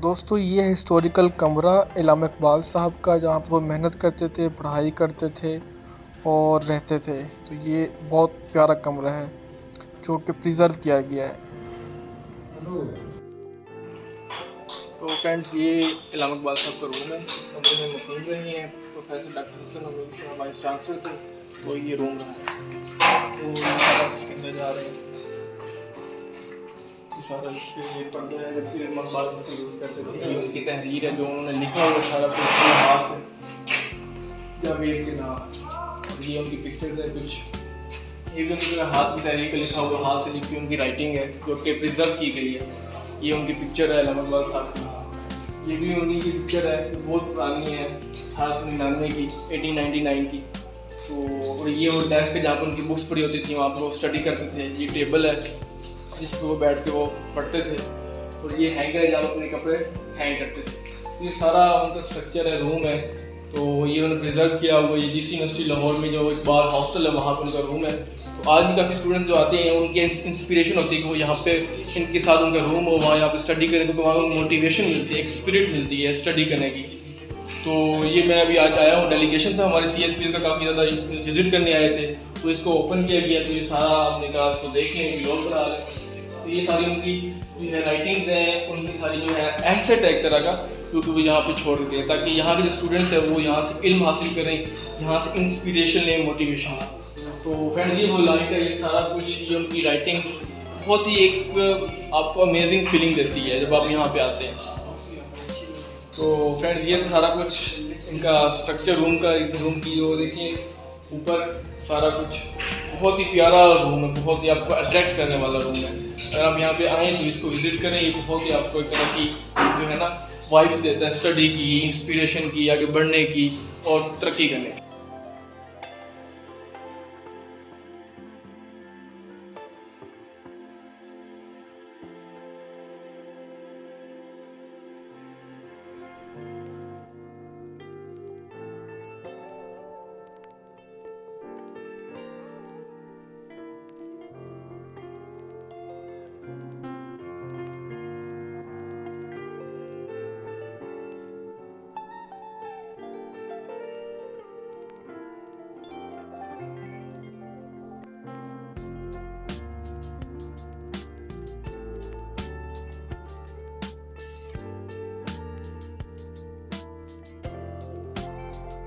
दोस्तों ये हिस्टोरिकल कमरा इलामा इकबाल साहब का, जहाँ पर वो मेहनत करते थे, पढ़ाई करते थे और रहते थे। तो ये बहुत प्यारा कमरा है जो कि प्रिजर्व किया गया है। तो फ्रेंड्स, ये इलामा इकबाल साहब का रूम है। इस कमरे में मुकीम रहे हैं प्रोफेसर डॉक्टर हुसैन अमीर वाइस चांसलर थे। तो ये रूम रहा है। तो इसके अंदर जा रहे हैं। सारा ये पर्दा है, जबकि इलामा इकबाल इसको यूज़ करते थे। ये उनकी तहरीर है जो उन्होंने लिखा हुआ सारा कुछ अपने हाथ से जावेद के नाम। ये उनकी पिक्चर्स है कुछ, ये भी उनके हाथ की तहरीर पे लिखा हुआ, हाथ से लिखी उनकी राइटिंग है जो कि प्रिजर्व की गई है। ये उनकी पिक्चर है इलामा इकबाल साहब की। ये भी उन्हीं की पिक्चर है, बहुत पुरानी है, 1899 की, 1899 की। तो और ये वो डेस्क है जहाँ पर उनकी बुक्स पढ़ी होती थी, वहाँ पर वो स्टडी करते थे। ये टेबल है जिस पर वो बैठ के वो पढ़ते थे। और ये हैंगर है जहाँ अपने कपड़े हैंग करते थे। ये सारा उनका स्ट्रक्चर है, रूम है। तो ये उन्होंने प्रिजर्व किया हुआ। ये जीसी यूनिवर्सिटी लाहौर में जो एक बार हॉस्टल है, वहाँ पर उनका रूम है। तो आज भी काफ़ी स्टूडेंट्स जो आते हैं उनकी इंस्पिरेशन होती है कि वो यहाँ पे इनके साथ उनका रूम हो, वहाँ यहाँ पे स्टडी करें, तो वहाँ उनको मोटिवेशन मिलती है, एक स्पिरिट मिलती है स्टडी करने की। तो ये मैं अभी आज आया हूँ, डेलीगेशन था हमारे CSP का, काफ़ी ज़्यादा विजिट करने आए थे। तो इसको ओपन किया गया। तो ये सारा हमने कहा इसको देख लें, लोग बना लें। तो ये सारी उनकी जो है राइटिंग्स हैं, उनकी सारी जो है एसेट है एक तरह का, क्योंकि वो यहाँ पे छोड़ देते हैं ताकि यहाँ के जो स्टूडेंट्स हैं वो यहाँ से इल्म हासिल करें, यहाँ से इंस्पिरेशन लें, मोटिवेशन। तो फ्रेंड्स, ये वो लाइट है, ये सारा कुछ, ये उनकी राइटिंग्स बहुत ही एक आपको अमेजिंग फीलिंग देती है जब आप यहाँ पे आते हैं। तो फ्रेंड्स, ये सारा कुछ इनका स्ट्रक्चर रूम की जो देखिए ऊपर सारा कुछ बहुत ही प्यारा रूम है, बहुत ही आपको अट्रैक्ट करने वाला रूम है। अगर आप यहाँ पे आएँ तो इसको विजिट करें। ये बहुत ही आपको एक तरह की जो है ना वाइब्स देता है स्टडी की, इंस्पिरेशन की, आगे बढ़ने की और तरक्की करने की।